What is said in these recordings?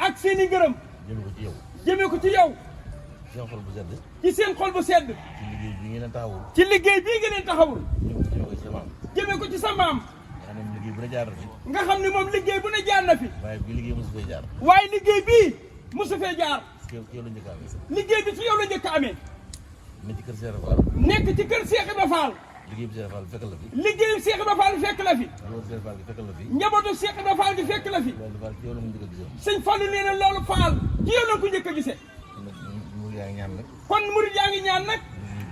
ak seen i ngërëm jëme ko ci yow jëmee ko ci yow seen xol bu sedd ci seen xol bu sedd ci liggéey bi ngeen taxawul ci liggéey bii nga leen taxawul jëme ko ci sa maam jëmee ko ci sa maam nga xam ne liggéey bu ne jaar na fi nga xam ne moom liggéey bu ne jaar na fi waaye bi liggéey mosu fee jaar waaye liggéey bii mosu fee jaar ci yow la njëkk a amee liggéey bi ci yow la njëkk a amee ne ci kër Cheikh Fall nekk ci kër Cheikh Ibra Fall liggéey bi Cheikh Fall fekk la fi liggéeyu Cheikh Ibra Fall fekk la fi loolu Cheikh Fall gi fekk la fi njabootu Cheikh Ibra Fall gi fekk la fi loolu Fall ci yow la mu njëkk a gisee sëñ Fallu nee na loolu Fall ci yow la ko njëkk a gisee mu yaa ngi ñaan nag kon murid yaa ngi ñaan nag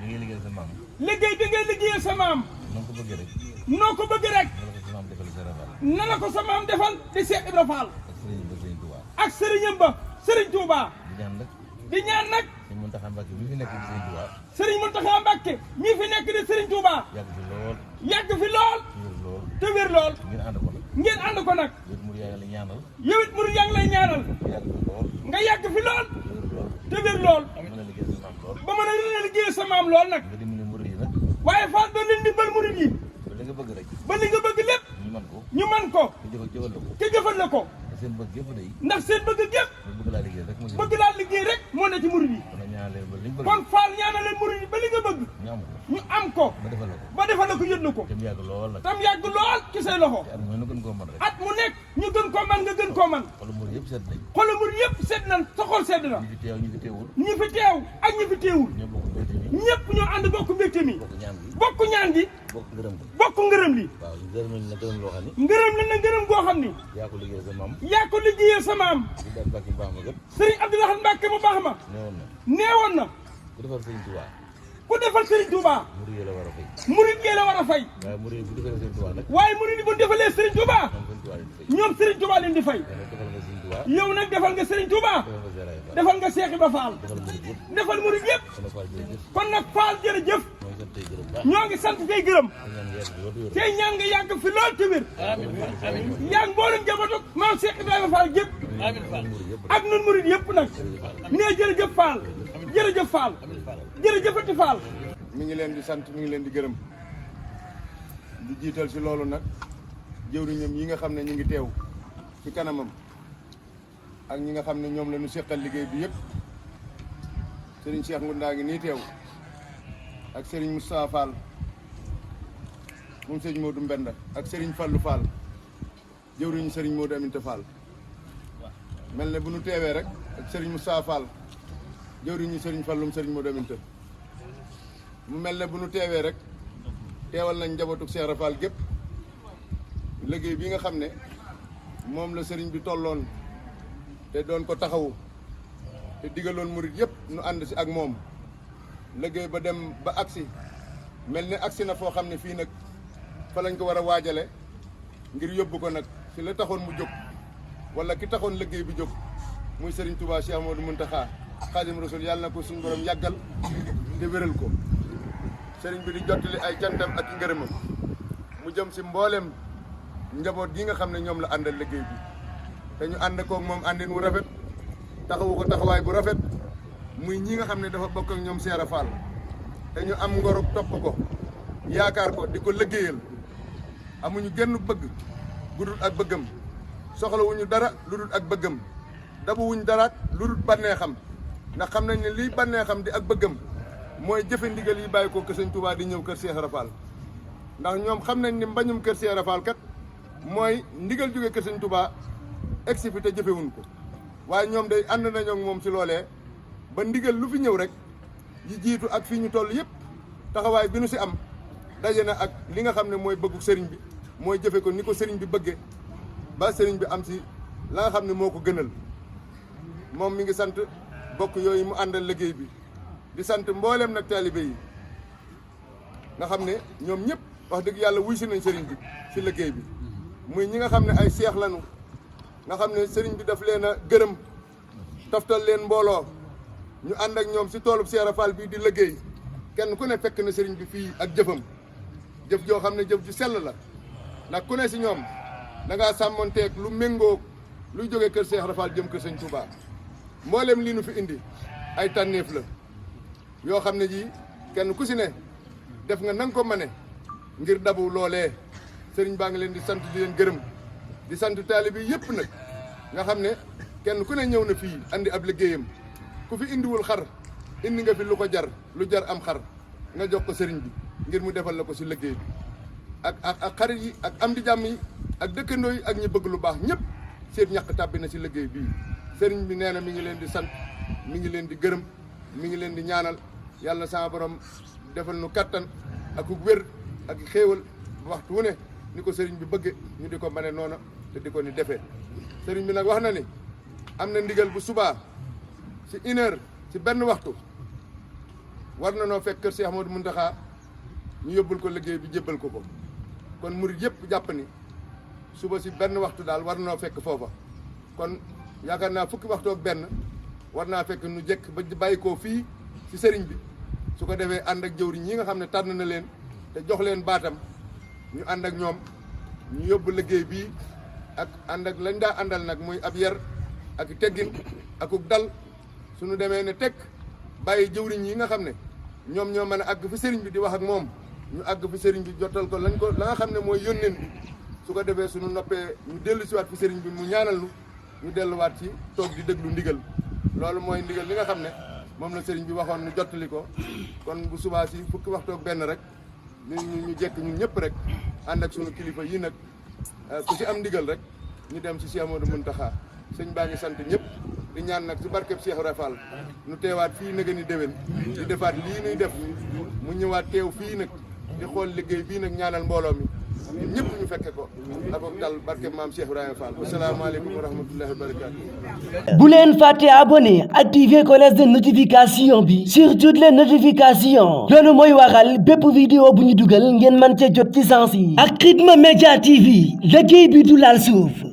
bi ngay liggéeyal sa maam liggéey bi ngay liggéeyal sa maam na ko bëggee rek noo ko bëgg rek na la ko sa maam defal Cheikh Fall na la ko sa maam defal di Cheikh Ibra Fall ak sëriñ ba Sëriñ Tuubaa ak sëriñam ba Sëriñ Tuubaa di ñaan nag di ñaan nag sëriñ Muntaxa Mbàkke mi fi nekk di sëriñ Tuubaa Sëriñ Muntaxa Mbàkke mii fi nekk di Sëriñ Tuubaa yàgg fi lool yàgg fi lool wér lool te wér lool ngeen ànd ko nag ngeen ànd ko nag yéen mu yaa ngi la ñaanal yow it murid yaa ngi lay ñaanal nga yàgg fi lool nga yàgg fi lool wér lool te wér lool mën a liggéey sa maam lool ba mën a liggéeyal sa maam lool nag nga dimbali murid yi nag waaye Fall doon leen dimbal murid yi ba li nga bëgg rek ba li nga bëgg lépp ñu man ko ñu man ko te jëfal la ko te jëfal la ko te seen bëgg yëpp day ndax seen bëgg gépp ñu bëgg laa liggéey rek mu bëgg laa liggéey rek moo ne ci murid yi kon ñaan leen ba li nga bëgg kon Fall ñaanal leen murid yi ba li nga bëgg ñu am ko ñu am ko ba defal la ko ba defal la ko yët na ko te mu yàgg lool nag tam yàgg lool ci say loxo te at mooy nu gën koo mën rek at mu nekk ñu gën koo man nga gën koo man wala murid yëpp seet nañ xoolal murid yëpp sedd na sa xol sedd na ñu fi teew ñu fi teewul ñi fi teew ak ñi fi teewul ñoo bokk mbégte mi ñëpp ñoo ànd bokk mbégte mi bokk ñaan gi bokk ñaan gi bokk ngërëm gi bokk ngërëm li waaw ñu gërëm nañ la gërëm loo xam ni ngërëm la na ngërëm goo xam ni yaa ko liggéey sa maam yaa ko liggéeyee sa maam di daal bàkki baax ma gët Sëriñ Abdou Lahad Mbacke mu baax ma neewoon na neewoon na ku defal Sëriñ Tuubaa ku defal Sëriñ Touba murid yi la war a fay murid yi la war a fay waaye murid yi bu defalee Sëriñ Tuubaa nag waaye murid yi bu defalee Sëriñ Touba moom Sëriñ Tuubaa leen di fay ñoom Sëriñ Touba leen di fay defal nga Sëriñ Tuubaa yow nag defal nga Sëriñ Touba defal nga Cheikh Ibra Fall defal nga Cheikh Ibra Fall defal murid yëpp defal murid yëpp kon Fall jërëjëf kon nag Fall jërëjëf mooy sant tey gërëm baax ñoo ngi sant tey gërëm te ñaan nga yàgg tey ñaan nga yàgg di wër fi lool te wér yàgg mboolem njabootu maam Cheikh Ibrahima Fall yëpp ak nun murid yëpp nag nee jërëjëf Fall jërëjëf Fall jërëjëfati Fall mi ngi leen di sant mi ngi leen di gërëm di jiital si loolu nag jëwriñam yi nga xam ne ñu ngi teew ci kanamam ak ñi nga xam ne ñoom la ñu seqal liggéey bi yëpp Serigne Cheikh Ngounda ngi nii teew ak Serigne Moustapha Fall moom Serigne Modou Mbenda ak Serigne Fallou Fall jëwriñu Serigne Modou Aminta Fall mel ne bu nu teewee rek ak Serigne Moustapha Fall jëwriñu Serigne Falloum Serigne Modou Aminta mu mel ne bu nu teewee rek teewal nañ njabootu Cheikh Ibra Fall gépp liggéey bi nga xam ne moom la sëriñ bi tolloon te doon ko taxawu te digaloon murit yëpp nu ànd si ak moom liggéey ba dem ba agsi mel ne agsi na foo xam ne fii nag fa lañ ko war a waajale ngir yóbbu ko nag si la taxoon mu jóg wala ki taxoon liggéey bi jóg muy sëriñ Touba Cheikh Amadou Mountakha Xaadimu Rasuul yàlla na ko suñu borom yàggal te wéral ko sëriñ bi di jottali ay cantam ak ngërëmam mu jëm si mboolem njaboot gi nga xam ne ñoom la àndal liggéey bi te ñu ànd koog moom àndin wu rafet taxawu ko taxawaay bu rafet muy ñi nga xam ne dafa bokk ak ñoom Cheikh Ibra Fall te ñu am ngorog topp ko yaakaar ko di ko liggéeyal amuñu genn bëgg gudul ak bëggam soxlawuñu dara lu dul ak bëggam dabuwuñ daraat lu dul bànneexam ndax xam nañ ne liy bànneexam di ak bëggam mooy jëfe ndigal yi bàyyi ko kër Sëñ Touba di ñëw kër Cheikh Ibra Fall ndax ñoom xam nañ ni mbañum kër Cheikh Ibra Fall kat mooy ndigal jóge kër Sëñ Touba egsi fi te jëfewuñ ko waaye ñoom day ànd nañoo ak moom si loolee ba ndigal lu fi ñëw rek yi jiitu ak fii ñu toll yëpp taxawaay bi nu si am daje na ak li nga xam ne mooy bëggu sëriñ bi mooy jëfe ko ni ko sëriñ bi bëggee ba sëriñ bi am si la nga xam ne moo ko gënal moom mi ngi sant bokk yooyu mu àndal liggéey bi di sant mboolem nag taalibe yi nga xam ne ñoom ñëpp wax dëgg yàlla wuy si nañ sëriñ bi si liggéey bi muy ñi nga xam ne ay seex lañu nga xam ne sëriñ bi daf leen a gërëm toftal leen mbooloo ñu ànd ak ñoom si toolub Cheikh Ibra Fall bii di liggéey kenn ku ne fekk na sëriñ bi fii ak jëfam jëf joo xam ne jëf ju sell la ndax ku ne si ñoom da ngaa sàmmonteeg lu méngoo luy jógee kër Cheikh Ibra Fall jëm kër Sëñ Touba mboolem lii nu fi indi ay tànneef la yoo xam ne ji kenn ku si ne def nga nanga ko mane ngir dabu loolee sëriñ baa ngi leen di sant di leen gërëm di sant taalibe bi yëpp nag nga xam ne kenn ku ne ñëw na fii andi ab liggéeyam ku fi indiwul xar indi nga fi lu ko jar lu jar am xar nga jox ko sëriñ bi ngir mu defal la ko si liggéey bi ak xarit yi ak am di jàmm yi ak dëkkandoo yi ak ñi bëgg lu baax ñëpp seen ñàkk tàbbi na si liggéey bii sëriñ bi nee na mi ngi leen di sant mi ngi leen di gërëm mi ngi leen di ñaanal yàlla sama borom defal nu kattan ak wér ak xéewal waxtu wu ne ni ko sëriñ bi bëgge ñu di ko mane noona te di ko ni defee sëriñ bi nag wax na ni am na ndigal bu subaa si 1 heure si benn waxtu war na noo fekk kër Cheikh Ahmadou Mountakha ñu yóbbul ko liggéey bi jébbal ko kon murid yëpp jàpp ni suba si benn waxtu daal war na noo fekk foofa kon yaakaar naa fukki waxtu ak benn war naa fekk nu jekk ba bàyyi koo fii si sëriñ bi su ko defee ànd ak jëwriñ ñi nga xam ne tànn na leen te jox leen baatam ñu ànd ak ñoom ñu yóbbu liggéey bii ak ànd ak lañ daa àndal nag muy ab yar ak teggin akuk dal suñu demee ne tekk bàyyi jëwriñ yi nga xam ne ñoom ñoo mën a àgg fi sëriñ bi di wax ak moom ñu àgg fi sëriñ bi jotal ko la nga xam ne mooy yónneen bi su ko defee suñu noppee ñu dellu si waat fi sëriñ bi mu ñaanal ñu delluwaat ci toog di déglu ndigal loolu mooy ndigal li nga xam ne moom la sëriñ bi waxoon ñu jottali ko kon bu subaa si fukki waxtu ak benn rek ñu jekk ñun ñëpp rek ànd ak sunu kilifa yii nag ku si am ndigal rek ñu dem si Cheikh Ahmadou Mountakha sëñ baa ngi sant ñëpp di ñaan nag si barkeb Cheikh Rafal nu teewaat fii nag ni déwén di defaat lii nuy def mu ñëwaat teew fii nag di xool liggéey bii nag ñaanal mbooloo mi ñun ñëpp ñu fekke ko ak dal barkeb maam Cheikh Ibrahima Fall asalaamaaleykum wa rahmatullahi wa barakatu bu leen fàtte abonné activer cloche de notification bi sur toutes les notifications loolu mooy waral bépp vidéo bu ñu dugal ngeen mën ca jot ci sens yi ak Khidma Media TV liggéey bi du laal suuf